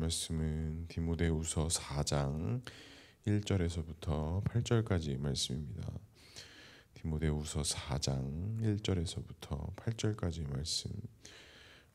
말씀은 디모데후서 4장 1절에서부터 8절까지 말씀입니다. 디모데후서 4장 1절에서부터 8절까지 말씀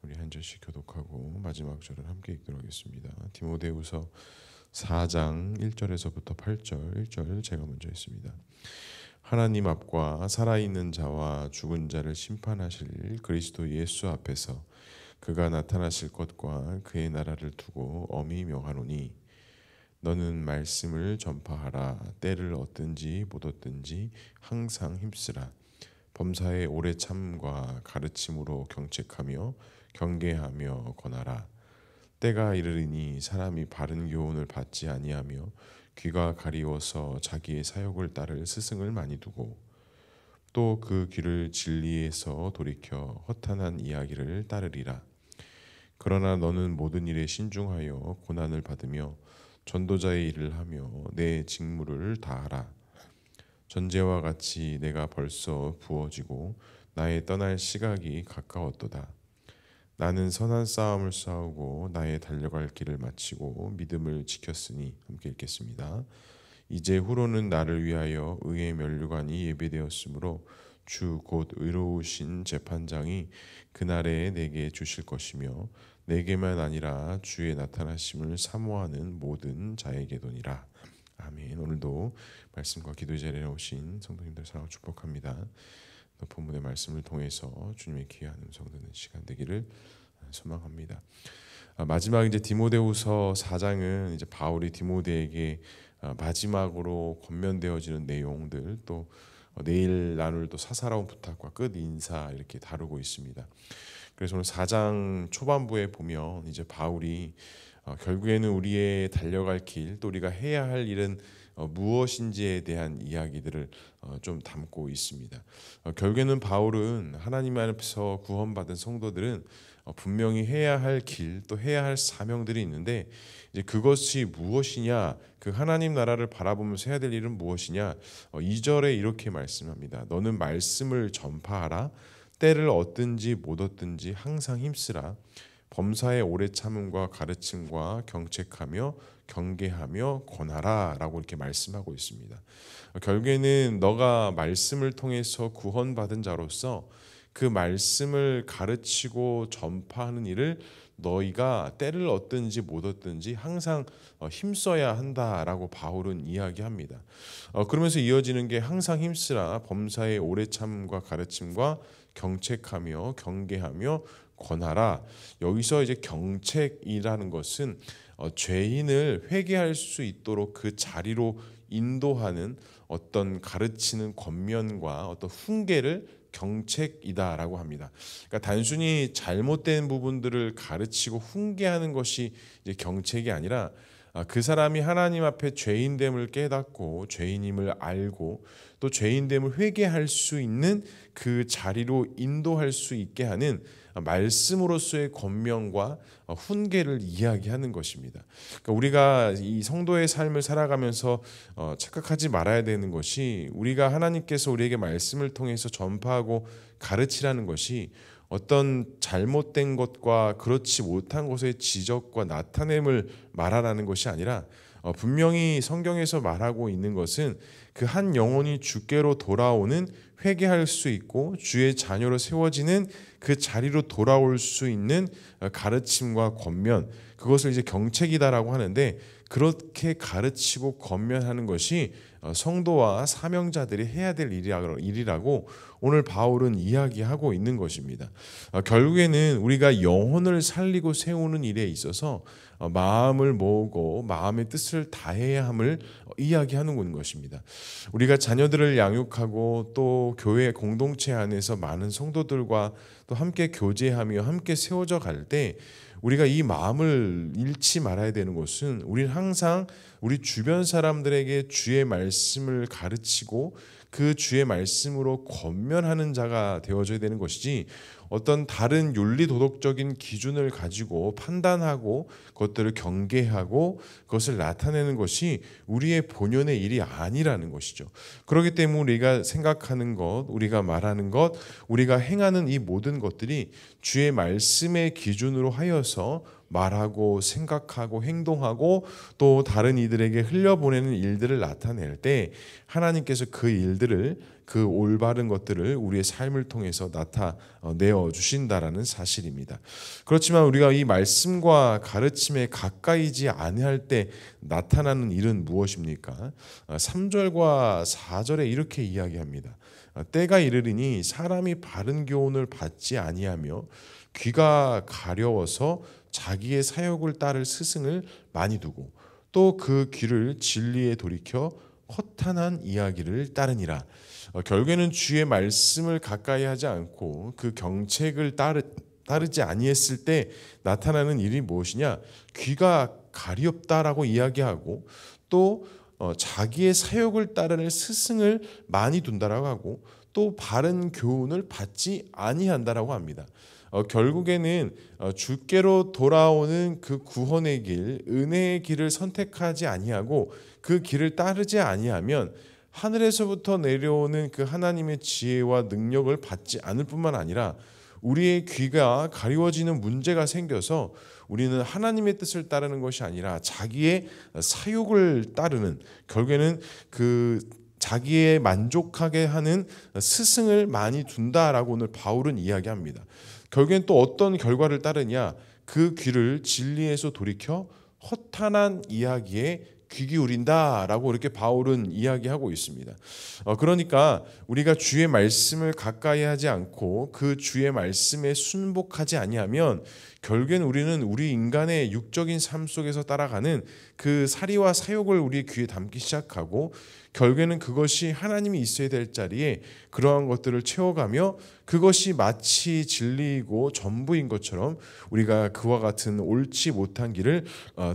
우리 한 절씩 교독하고 마지막 절을 함께 읽도록 하겠습니다. 디모데후서 4장 1절에서부터 8절 1절 제가 먼저 읽습니다. 하나님 앞과 살아있는 자와 죽은 자를 심판하실 그리스도 예수 앞에서 그가 나타나실 것과 그의 나라를 두고 엄히 명하노니 너는 말씀을 전파하라. 때를 얻든지 못 얻든지 항상 힘쓰라. 범사에 오래 참과 가르침으로 경책하며 경계하며 권하라. 때가 이르리니 사람이 바른 교훈을 받지 아니하며 귀가 가리워서 자기의 사욕을 따를 스승을 많이 두고 또 그 귀를 진리에서 돌이켜 허탄한 이야기를 따르리라. 그러나 너는 모든 일에 신중하여 고난을 받으며 전도자의 일을 하며 내 직무를 다하라. 전제와 같이 내가 벌써 부어지고 나의 떠날 시각이 가까웠도다. 나는 선한 싸움을 싸우고 나의 달려갈 길을 마치고 믿음을 지켰으니 함께 읽겠습니다. 이제 후로는 나를 위하여 의의 면류관이 예비되었으므로 주 곧 의로우신 재판장이 그날에 내게 주실 것이며 내게만 아니라 주의 나타나심을 사모하는 모든 자에게도니라. 아멘. 오늘도 말씀과 기도의 자리에 오신 성도님들 사랑하고 축복합니다. 본문의 말씀을 통해서 주님의 귀한 음성 듣는 시간 되기를 소망합니다. 마지막 이제 디모데후서 4장은 이제 바울이 디모데에게 마지막으로 권면되어지는 내용들 또 내일 나눌 또 사사로운 부탁과 끝 인사 이렇게 다루고 있습니다. 그래서 오늘 4장 초반부에 보면 이제 바울이 결국에는 우리의 달려갈 길 또 우리가 해야 할 일은 무엇인지에 대한 이야기들을 좀 담고 있습니다. 결국에는 바울은 하나님 앞에서 구원받은 성도들은 분명히 해야 할 길 또 해야 할 사명들이 있는데 이제 그것이 무엇이냐, 그 하나님 나라를 바라보면서 해야 될 일은 무엇이냐, 2절에 이렇게 말씀합니다. 너는 말씀을 전파하라. 때를 얻든지 못 얻든지 항상 힘쓰라. 범사에 오래 참음과 가르침과 경책하며 경계하며 권하라 라고 이렇게 말씀하고 있습니다. 결국에는 너가 말씀을 통해서 구원받은 자로서 그 말씀을 가르치고 전파하는 일을 너희가 때를 얻든지 못 얻든지 항상 힘써야 한다라고 바울은 이야기합니다. 그러면서 이어지는 게 항상 힘쓰라. 범사에 오래 참음과 가르침과 경책하며 경계하며 권하라. 여기서 이제 경책이라는 것은 죄인을 회개할 수 있도록 그 자리로 인도하는 어떤 가르치는 권면과 어떤 훈계를 경책이다라고 합니다. 그러니까 단순히 잘못된 부분들을 가르치고 훈계하는 것이 이제 경책이 아니라 그 사람이 하나님 앞에 죄인됨을 깨닫고 죄인임을 알고 또 죄인됨을 회개할 수 있는 그 자리로 인도할 수 있게 하는 말씀으로서의 권면과 훈계를 이야기하는 것입니다. 그러니까 우리가 이 성도의 삶을 살아가면서 착각하지 말아야 되는 것이 우리가 하나님께서 우리에게 말씀을 통해서 전파하고 가르치라는 것이 어떤 잘못된 것과 그렇지 못한 것의 지적과 나타냄을 말하라는 것이 아니라 분명히 성경에서 말하고 있는 것은 그 한 영혼이 주께로 돌아오는 회개할 수 있고 주의 자녀로 세워지는 그 자리로 돌아올 수 있는 가르침과 권면, 그것을 이제 경책이다라고 하는데 그렇게 가르치고 권면하는 것이 성도와 사명자들이 해야 될 일이라고 오늘 바울은 이야기하고 있는 것입니다. 결국에는 우리가 영혼을 살리고 세우는 일에 있어서 마음을 모으고 마음의 뜻을 다해야 함을 이야기하는 것입니다. 우리가 자녀들을 양육하고 또 교회 공동체 안에서 많은 성도들과 또 함께 교제하며 함께 세워져 갈 때 우리가 이 마음을 잃지 말아야 되는 것은 우리는 항상 우리 주변 사람들에게 주의 말씀을 가르치고 그 주의 말씀으로 권면하는 자가 되어져야 되는 것이지 어떤 다른 윤리 도덕적인 기준을 가지고 판단하고 그것들을 경계하고 그것을 나타내는 것이 우리의 본연의 일이 아니라는 것이죠. 그렇기 때문에 우리가 생각하는 것, 우리가 말하는 것, 우리가 행하는 이 모든 것들이 주의 말씀의 기준으로 하여서 말하고 생각하고 행동하고 또 다른 이들에게 흘려보내는 일들을 나타낼 때 하나님께서 그 일들을, 그 올바른 것들을 우리의 삶을 통해서 나타내어 주신다라는 사실입니다. 그렇지만 우리가 이 말씀과 가르침에 가까이지 아니할 때 나타나는 일은 무엇입니까? 3절과 4절에 이렇게 이야기합니다. 때가 이르리니 사람이 바른 교훈을 받지 아니하며 귀가 가려워서 자기의 사욕을 따를 스승을 많이 두고 또 그 귀를 진리에 돌이켜 허탄한 이야기를 따르니라. 결국에는 주의 말씀을 가까이 하지 않고 그 경책을 따르지 아니했을 때 나타나는 일이 무엇이냐? 귀가 가렵다라고 이야기하고 또 자기의 사욕을 따르는 스승을 많이 둔다라고 하고 또 바른 교훈을 받지 아니한다라고 합니다. 결국에는 주께로 돌아오는 그 구원의 길, 은혜의 길을 선택하지 아니하고 그 길을 따르지 아니하면 하늘에서부터 내려오는 그 하나님의 지혜와 능력을 받지 않을 뿐만 아니라 우리의 귀가 가리워지는 문제가 생겨서 우리는 하나님의 뜻을 따르는 것이 아니라 자기의 사욕을 따르는, 결국에는 그 자기의 만족하게 하는 스승을 많이 둔다라고 오늘 바울은 이야기합니다. 결국엔 또 어떤 결과를 따르냐? 그 귀를 진리에서 돌이켜 허탄한 이야기에 귀 기울인다라고 이렇게 바울은 이야기하고 있습니다. 그러니까 우리가 주의 말씀을 가까이 하지 않고 그 주의 말씀에 순복하지 아니하면 결국엔 우리는 우리 인간의 육적인 삶 속에서 따라가는 그 사리와 사욕을 우리의 귀에 담기 시작하고 결국에는 그것이 하나님이 있어야 될 자리에 그러한 것들을 채워가며 그것이 마치 진리이고 전부인 것처럼 우리가 그와 같은 옳지 못한 길을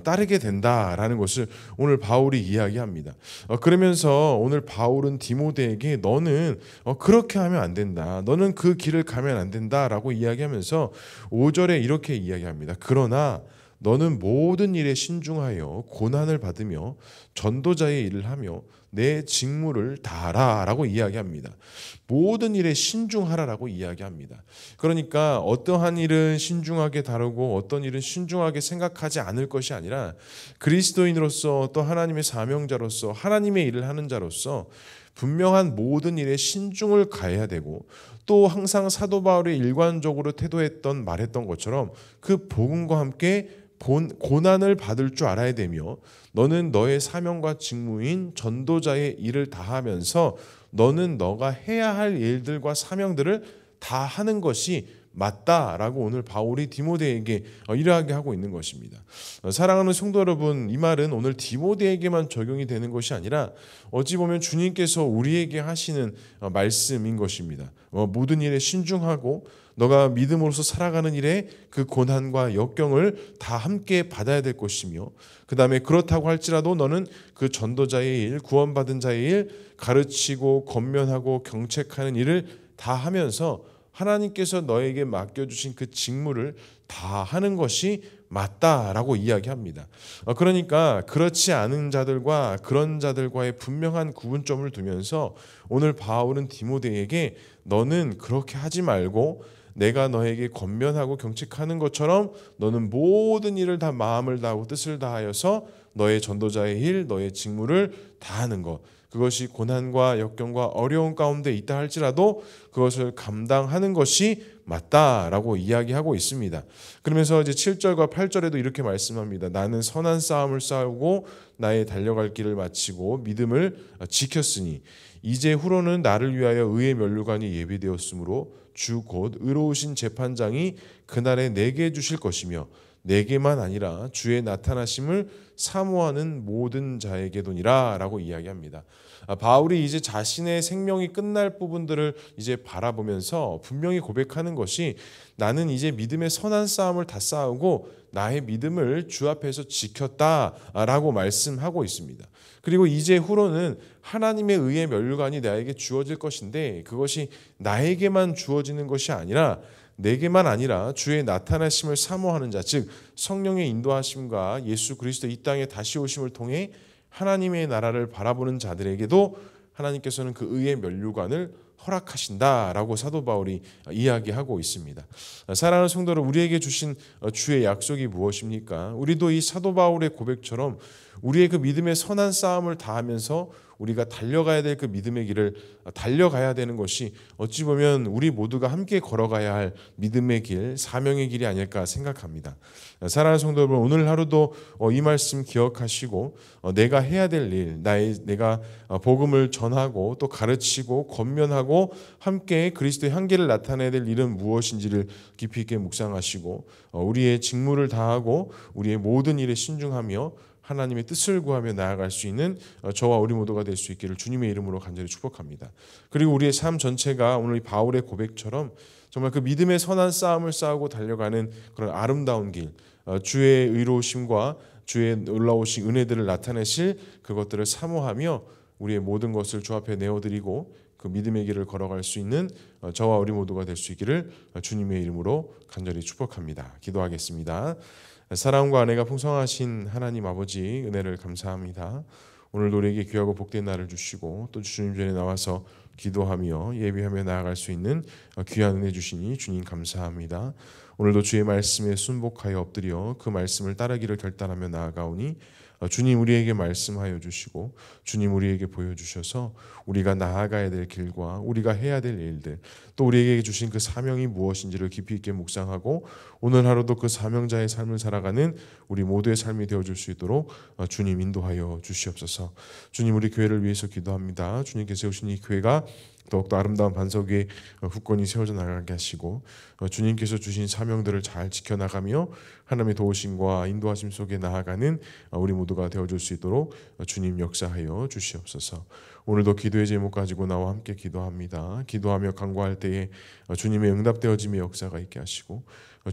따르게 된다라는 것을 오늘 바울이 이야기합니다. 그러면서 오늘 바울은 디모데에게 너는 그렇게 하면 안 된다. 너는 그 길을 가면 안 된다라고 이야기하면서 5절에 이렇게 이야기합니다. 그러나 너는 모든 일에 신중하여 고난을 받으며 전도자의 일을 하며 내 직무를 다하라 라고 이야기합니다. 모든 일에 신중하라라고 이야기합니다. 그러니까 어떠한 일은 신중하게 다루고 어떤 일은 신중하게 생각하지 않을 것이 아니라 그리스도인으로서 또 하나님의 사명자로서 하나님의 일을 하는 자로서 분명한 모든 일에 신중을 가해야 되고 또 항상 사도 바울이 일관적으로 태도했던 말했던 것처럼 그 복음과 함께 고난을 받을 줄 알아야 되며 너는 너의 사명과 직무인 전도자의 일을 다하면서 너는 너가 해야 할 일들과 사명들을 다 하는 것이 맞다라고 오늘 바울이 디모데에게 이러하게 하고 있는 것입니다. 사랑하는 성도 여러분, 이 말은 오늘 디모데에게만 적용이 되는 것이 아니라 어찌 보면 주님께서 우리에게 하시는 말씀인 것입니다. 모든 일에 신중하고 너가 믿음으로서 살아가는 일에 그 고난과 역경을 다 함께 받아야 될 것이며 그 다음에 그렇다고 할지라도 너는 그 전도자의 일, 구원받은 자의 일, 가르치고 권면하고 경책하는 일을 다 하면서 하나님께서 너에게 맡겨주신 그 직무를 다 하는 것이 맞다라고 이야기합니다. 그러니까 그렇지 않은 자들과 그런 자들과의 분명한 구분점을 두면서 오늘 바울은 디모데에게 너는 그렇게 하지 말고 내가 너에게 권면하고 경책하는 것처럼 너는 모든 일을 다 마음을 다하고 뜻을 다하여서 너의 전도자의 일, 너의 직무를 다하는 것, 그것이 고난과 역경과 어려운 가운데 있다 할지라도 그것을 감당하는 것이 맞다라고 이야기하고 있습니다. 그러면서 이제 7절과 8절에도 이렇게 말씀합니다. 나는 선한 싸움을 싸우고 나의 달려갈 길을 마치고 믿음을 지켰으니 이제 후로는 나를 위하여 의의 면류관이 예비되었으므로 주 곧 의로우신 재판장이 그날에 내게 주실 것이며 내게만 아니라 주의 나타나심을 사모하는 모든 자에게도니라 라고 이야기합니다. 바울이 이제 자신의 생명이 끝날 부분들을 이제 바라보면서 분명히 고백하는 것이 나는 이제 믿음의 선한 싸움을 다 싸우고 나의 믿음을 주 앞에서 지켰다라고 말씀하고 있습니다. 그리고 이제 후로는 하나님의 의의 면류관이 나에게 주어질 것인데 그것이 나에게만 주어지는 것이 아니라 내게만 아니라 주의 나타나심을 사모하는 자, 즉 성령의 인도하심과 예수 그리스도 이 땅에 다시 오심을 통해 하나님의 나라를 바라보는 자들에게도 하나님께서는 그 의의 면류관을 허락하신다라고 사도 바울이 이야기하고 있습니다. 사랑하는 성도들, 우리에게 주신 주의 약속이 무엇입니까? 우리도 이 사도 바울의 고백처럼 우리의 그 믿음의 선한 싸움을 다하면서 우리가 달려가야 될 그 믿음의 길을 달려가야 되는 것이 어찌 보면 우리 모두가 함께 걸어가야 할 믿음의 길, 사명의 길이 아닐까 생각합니다. 사랑하는 성도 여러분, 오늘 하루도 이 말씀 기억하시고 내가 해야 될 일, 내가 복음을 전하고 또 가르치고 권면하고 함께 그리스도의 향기를 나타내야 될 일은 무엇인지를 깊이 있게 묵상하시고 우리의 직무를 다하고 우리의 모든 일에 신중하며 하나님의 뜻을 구하며 나아갈 수 있는 저와 우리 모두가 될 수 있기를 주님의 이름으로 간절히 축복합니다. 그리고 우리의 삶 전체가 오늘 이 바울의 고백처럼 정말 그 믿음의 선한 싸움을 싸우고 달려가는 그런 아름다운 길, 주의 의로우심과 주의 놀라우신 은혜들을 나타내실 그것들을 사모하며 우리의 모든 것을 주 앞에 내어드리고 그 믿음의 길을 걸어갈 수 있는 저와 우리 모두가 될 수 있기를 주님의 이름으로 간절히 축복합니다. 기도하겠습니다. 사랑과 은혜가 풍성하신 하나님 아버지, 은혜를 감사합니다. 오늘도 우리에게 귀하고 복된 날을 주시고 또 주님 전에 나와서 기도하며 예비하며 나아갈 수 있는 귀한 은혜 주시니 주님 감사합니다. 오늘도 주의 말씀에 순복하여 엎드려 그 말씀을 따르기를 결단하며 나아가오니 주님 우리에게 말씀하여 주시고 주님 우리에게 보여주셔서 우리가 나아가야 될 길과 우리가 해야 될 일들 또 우리에게 주신 그 사명이 무엇인지를 깊이 있게 묵상하고 오늘 하루도 그 사명자의 삶을 살아가는 우리 모두의 삶이 되어줄 수 있도록 주님 인도하여 주시옵소서. 주님 우리 교회를 위해서 기도합니다. 주님께서 세우신 이 교회가 더욱더 아름다운 반석 위에 굳건히 세워져 나가게 하시고 주님께서 주신 사명들을 잘 지켜나가며 하나님의 도우심과 인도하심 속에 나아가는 우리 모두가 되어줄 수 있도록 주님 역사하여 주시옵소서. 오늘도 기도의 제목 가지고 나와 함께 기도합니다. 기도하며 간구할 때에 주님의 응답되어짐의 역사가 있게 하시고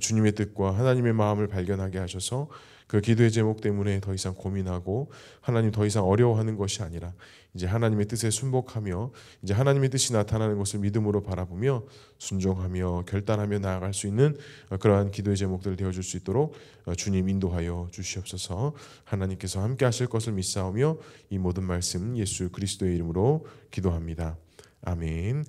주님의 뜻과 하나님의 마음을 발견하게 하셔서 그 기도의 제목 때문에 더 이상 고민하고 하나님 더 이상 어려워하는 것이 아니라 이제 하나님의 뜻에 순복하며 이제 하나님의 뜻이 나타나는 것을 믿음으로 바라보며 순종하며 결단하며 나아갈 수 있는 그러한 기도의 제목들 되어줄 수 있도록 주님 인도하여 주시옵소서. 하나님께서 함께 하실 것을 믿사오며 이 모든 말씀 예수 그리스도의 이름으로 기도합니다. 아멘.